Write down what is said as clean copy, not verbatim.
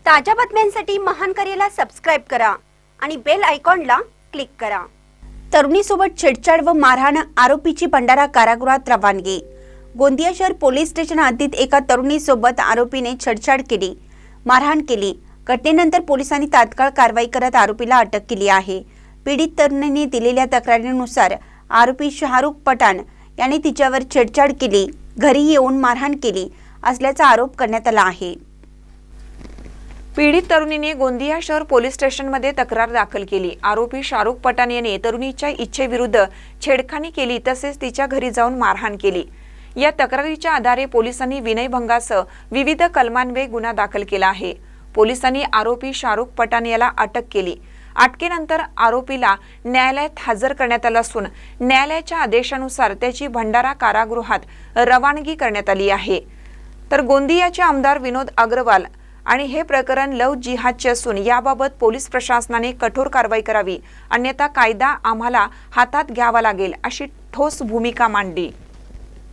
ताज्या बातम्यांसाठी महान करेला सबस्क्राइब करा आणि बेल आयकॉनला क्लिक करा। तरुणीसोबत छेडछाड व मारहाण, आरोपीची भंडारा कारागृहात रवानगी। गोंदिया शहर पोलीस स्टेशन हद्दीत एका तरुणीसोबत आरोपीने छेडछाड केली, मारहाण केली। घटनेनंतर पोलिसांनी तात्काळ कारवाई करत आरोपीला अटक केली आहे। पीडित तरुणीने दिलेल्या तक्रारीनुसार आरोपी शाहरुख पठाण याने तिच्यावर छेडछाड केली, घरी येऊन मारहाण केली असल्याचा आरोप करण्यात आला आहे। पीडित तरुणीने गोंदिया शहर पोलीस स्टेशनमध्ये तक्रार दाखल केली। आरोपी शाहरुख पठाण याने तरुणीच्या इच्छेविरुद्ध छेडखानी केली, तसेच तिच्या घरी जाऊन मारहाण केली। या तक्रारीच्या आधारे पोलिसांनी विनयभंगासह विविध कलमान्वये गुन्हा दाखल केला आहे। पोलिसांनी आरोपी शाहरुख पठाण याला अटक केली। अटकेनंतर आरोपीला न्यायालयात हजर करण्यात आले असून न्यायालयाच्या आदेशानुसार त्याची भंडारा कारागृहात रवानगी करण्यात आली आहे। तर गोंदियाचे आमदार विनोद अग्रवाल आणि हे प्रकरण लव जिहादचे असून याबाबत पोलीस प्रशासनाने कठोर कारवाई करावी, अन्यथा कायदा आम्हाला हातात घ्यावा लागेल अशी ठोस भूमिका मांडली।